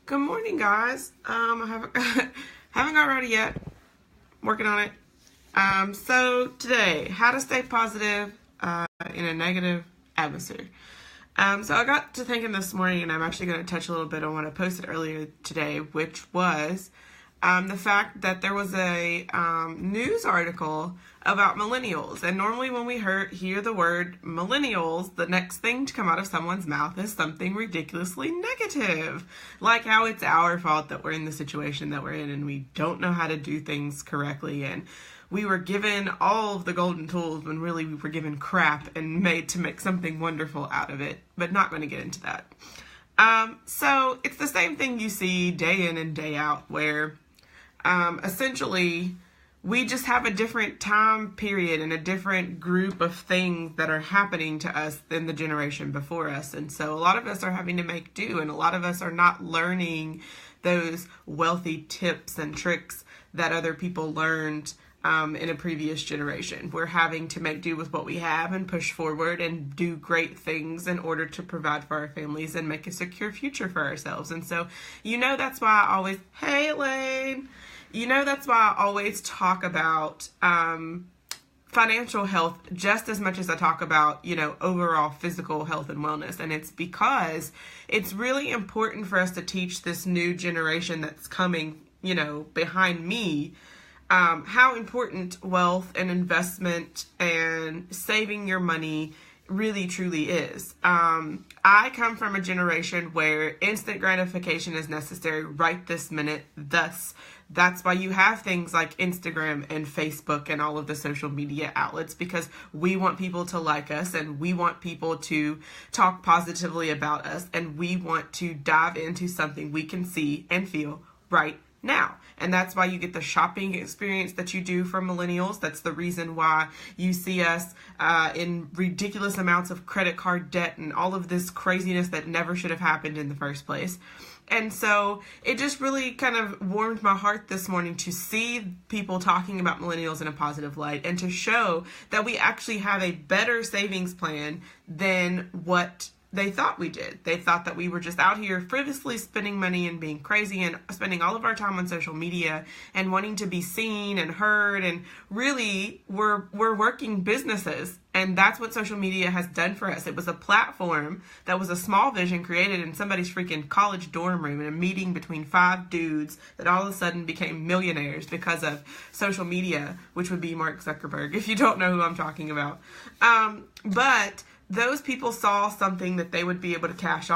Good morning, guys. I haven't got ready yet. Working on it. So today, how to stay positive in a negative atmosphere. So I got to thinking this morning, and I'm actually going to touch a little bit on what I posted earlier today, which was the fact that there was a news article about millennials. And normally when we hear the word millennials, the next thing to come out of someone's mouth is something ridiculously negative. Like how it's our fault that we're in the situation that we're in and we don't know how to do things correctly. And we were given all of the golden tools when really we were given crap and made to make something wonderful out of it. But not going to get into that. So it's the same thing you see day in and day out where essentially we just have a different time period and a different group of things that are happening to us than the generation before us. And so a lot of us are having to make do, and a lot of us are not learning those wealthy tips and tricks that other people learned in a previous generation. We're having to make do with what we have and push forward and do great things in order to provide for our families and make a secure future for ourselves. And so, that's why I always, hey Elaine, that's why I always talk about financial health just as much as I talk about, overall physical health and wellness. And it's because it's really important for us to teach this new generation that's coming, behind me, how important wealth and investment and saving your money really truly is. I come from a generation where instant gratification is necessary right this minute. That's why you have things like Instagram and Facebook and all of the social media outlets, because we want people to like us and we want people to talk positively about us, and we want to dive into something we can see and feel right now. And that's why you get the shopping experience that you do from millennials. That's the reason why you see us in ridiculous amounts of credit card debt and all of this craziness that never should have happened in the first place. And so it just really kind of warmed my heart this morning to see people talking about millennials in a positive light and to show that we actually have a better savings plan than what they thought we did. They thought that we were just out here frivolously spending money and being crazy and spending all of our time on social media and wanting to be seen and heard. And really, we're working businesses. And that's what social media has done for us. It was a platform that was a small vision created in somebody's freaking college dorm room in a meeting between 5 dudes that all of a sudden became millionaires because of social media, which would be Mark Zuckerberg, if you don't know who I'm talking about. But those people saw something that they would be able to cash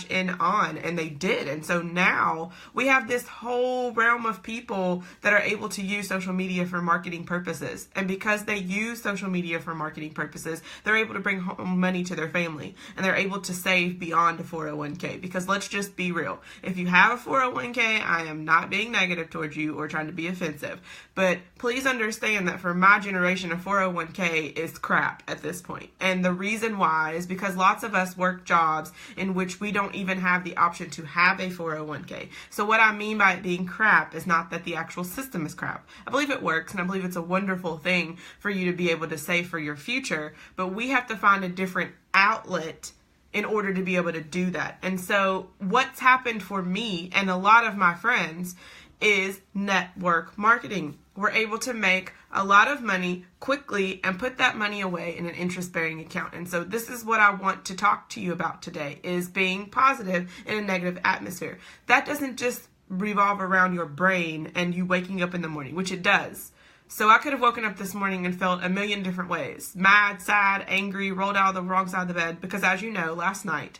in on, and they did. And so now we have this whole realm of people that are able to use social media for marketing purposes. And because they use social media for marketing purposes, they're able to bring home money to their family, and they're able to save beyond a 401k. Because let's just be real. If you have a 401k, I am not being negative towards you or trying to be offensive. But please understand that for my generation, a 401k is crap at this point. And the reason why is because lots of us work jobs in which we don't even have the option to have a 401k. So what I mean by it being crap is not that the actual system is crap. I believe it works, and I believe it's a wonderful thing for you to be able to save for your future, but we have to find a different outlet in order to be able to do that. And so what's happened for me and a lot of my friends is network marketing. We're able to make a lot of money quickly and put that money away in an interest-bearing account. And so this is what I want to talk to you about today, is being positive in a negative atmosphere. That doesn't just revolve around your brain and you waking up in the morning, which it does. So I could have woken up this morning and felt a million different ways. Mad, sad, angry, rolled out of the wrong side of the bed, because as you know, last night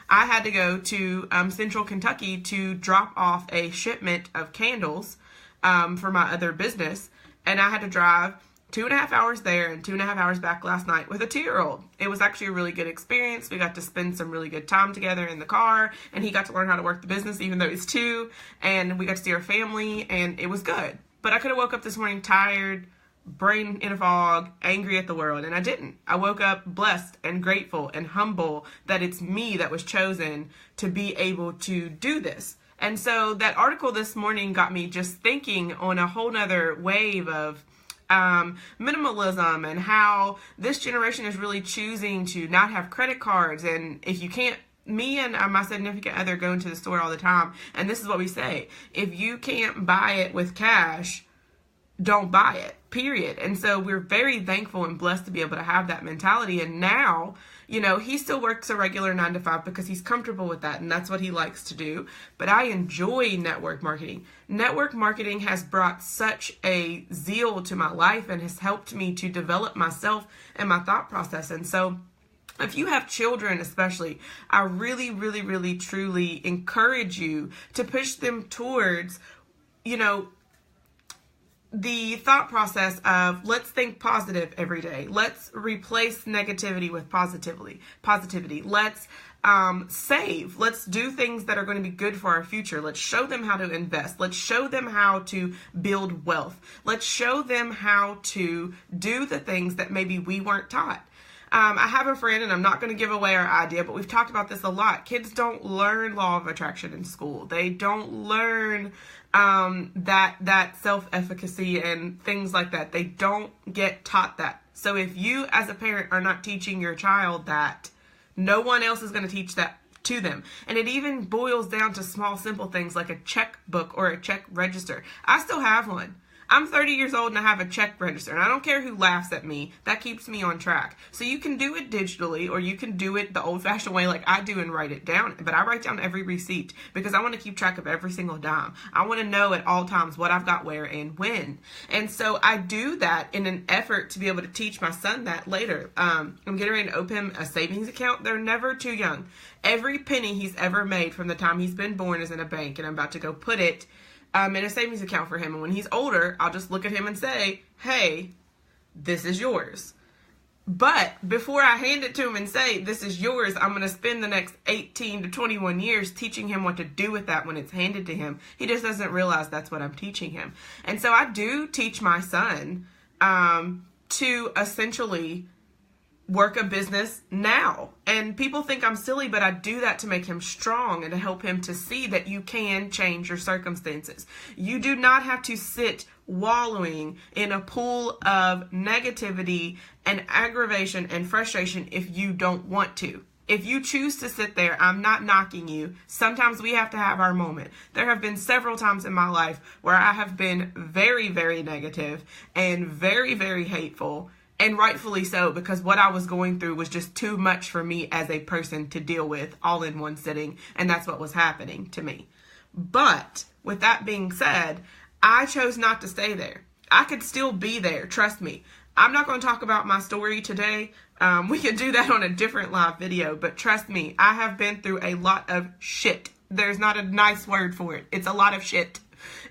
I had to go to Central Kentucky to drop off a shipment of candles for my other business. And I had to drive 2.5 hours there and 2.5 hours back last night with a 2-year-old. It was actually a really good experience. We got to spend some really good time together in the car, and he got to learn how to work the business even though he's 2, and we got to see our family, and it was good. But I could have woke up this morning tired, brain in a fog, angry at the world, and I didn't. I woke up blessed and grateful and humble that it's me that was chosen to be able to do this. And so that article this morning got me just thinking on a whole nother wave of minimalism and how this generation is really choosing to not have credit cards. And if you can't me and my significant other go into the store all the time, and this is what we say: if you can't buy it with cash, don't buy it, period. And so we're very thankful and blessed to be able to have that mentality. And now, he still works a regular 9 to 5 because he's comfortable with that and that's what he likes to do. But I enjoy network marketing. Network marketing has brought such a zeal to my life and has helped me to develop myself and my thought process. And so if you have children especially, I really, really, really, truly encourage you to push them towards, the thought process of let's think positive every day. Let's replace negativity with positivity. Let's save. Let's do things that are going to be good for our future. Let's show them how to invest. Let's show them how to build wealth. Let's show them how to do the things that maybe we weren't taught. I have a friend, and I'm not going to give away our idea, but we've talked about this a lot. Kids don't learn law of attraction in school. They don't learn that self-efficacy and things like that. They don't get taught that. So if you as a parent are not teaching your child that, no one else is going to teach that to them. And it even boils down to small, simple things like a checkbook or a check register. I still have one. I'm 30 years old and I have a check register, and I don't care who laughs at me. That keeps me on track. So you can do it digitally, or you can do it the old-fashioned way like I do and write it down. But I write down every receipt because I want to keep track of every single dime. I want to know at all times what I've got where and when. And so I do that in an effort to be able to teach my son that later. I'm getting ready to open him a savings account. They're never too young. Every penny he's ever made from the time he's been born is in a bank, and I'm about to go put it in a savings account for him. And when he's older, I'll just look at him and say, hey, this is yours. But before I hand it to him and say, this is yours, I'm going to spend the next 18 to 21 years teaching him what to do with that when it's handed to him. He just doesn't realize that's what I'm teaching him. And so I do teach my son to essentially work a business now. And people think I'm silly, but I do that to make him strong and to help him to see that you can change your circumstances. You do not have to sit wallowing in a pool of negativity and aggravation and frustration if you don't want to. If you choose to sit there, I'm not knocking you. Sometimes we have to have our moment. There have been several times in my life where I have been very, very negative and very, very hateful. And rightfully so, because what I was going through was just too much for me as a person to deal with all in one sitting. And that's what was happening to me. But with that being said, I chose not to stay there. I could still be there. Trust me. I'm not going to talk about my story today. We could do that on a different live video. But trust me, I have been through a lot of shit. There's not a nice word for it. It's a lot of shit.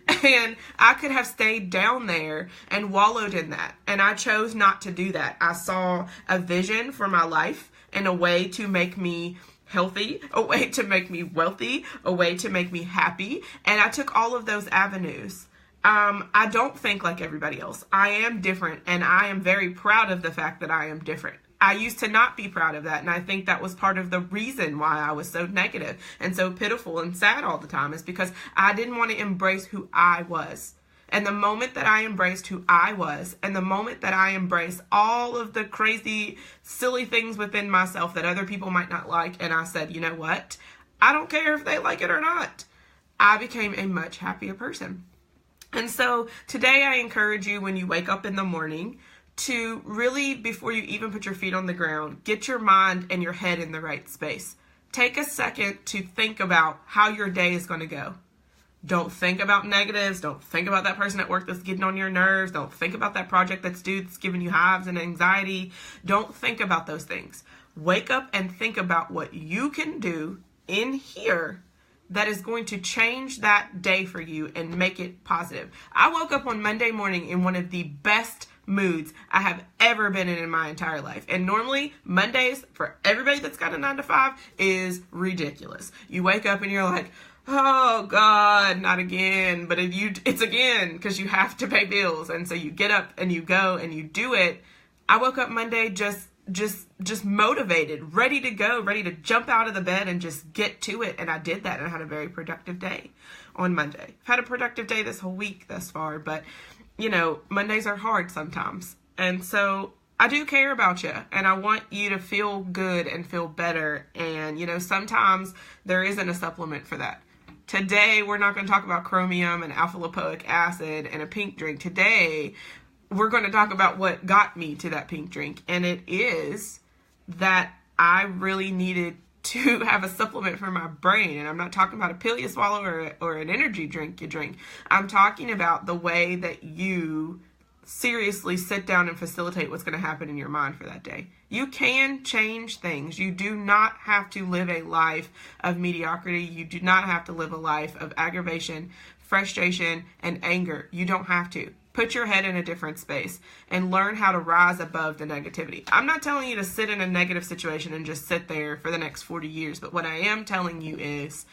And I could have stayed down there and wallowed in that. And I chose not to do that. I saw a vision for my life and a way to make me healthy, a way to make me wealthy, a way to make me happy. And I took all of those avenues. I don't think like everybody else. I am different, and I am very proud of the fact that I am different. I used to not be proud of that, and I think that was part of the reason why I was so negative and so pitiful and sad all the time, is because I didn't want to embrace who I was. And the moment that I embraced who I was, and the moment that I embraced all of the crazy, silly things within myself that other people might not like, and I said, you know what? I don't care if they like it or not. I became a much happier person. And so today I encourage you, when you wake up in the morning, to really, before you even put your feet on the ground, get your mind and your head in the right space. Take a second to think about how your day is going to go. Don't think about negatives. Don't think about that person at work that's getting on your nerves. Don't think about that project that's due that's giving you hives and anxiety. Don't think about those things. Wake up and think about what you can do in here that is going to change that day for you and make it positive. I woke up on Monday morning in one of the best moods I have ever been in my entire life. And normally Mondays, for everybody that's got a 9 to 5, is ridiculous. You wake up and you're like, oh God, not again. But it's again, because you have to pay bills. And so you get up and you go and you do it. I woke up Monday just motivated, ready to go, ready to jump out of the bed and just get to it. And I did that, and I had a very productive day on Monday. I've had a productive day this whole week thus far, but you know, Mondays are hard sometimes. And so I do care about you, and I want you to feel good and feel better. And, sometimes there isn't a supplement for that. Today, we're not going to talk about chromium and alpha lipoic acid and a pink drink. Today, we're going to talk about what got me to that pink drink. And it is that I really needed to have a supplement for my brain. And I'm not talking about a pill you swallow or an energy drink you drink. I'm talking about the way that you seriously sit down and facilitate what's going to happen in your mind for that day. You can change things. You do not have to live a life of mediocrity. You do not have to live a life of aggravation, frustration, and anger. You don't have to. Put your head in a different space and learn how to rise above the negativity. I'm not telling you to sit in a negative situation and just sit there for the next 40 years, but what I am telling you is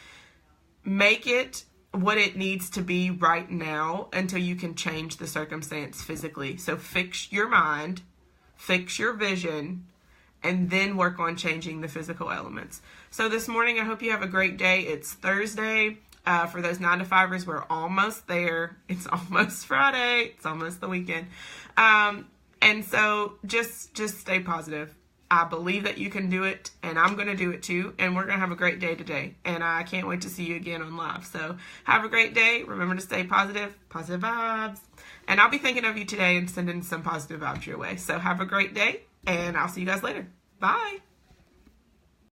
make it what it needs to be right now until you can change the circumstance physically. So fix your mind, fix your vision, and then work on changing the physical elements. So this morning, I hope you have a great day. It's Thursday. For those 9-to-5ers, we're almost there. It's almost Friday. It's almost the weekend. And so just stay positive. I believe that you can do it, and I'm going to do it too, and we're going to have a great day today, and I can't wait to see you again on live. So have a great day. Remember to stay positive, positive vibes, and I'll be thinking of you today and sending some positive vibes your way. So have a great day, and I'll see you guys later. Bye.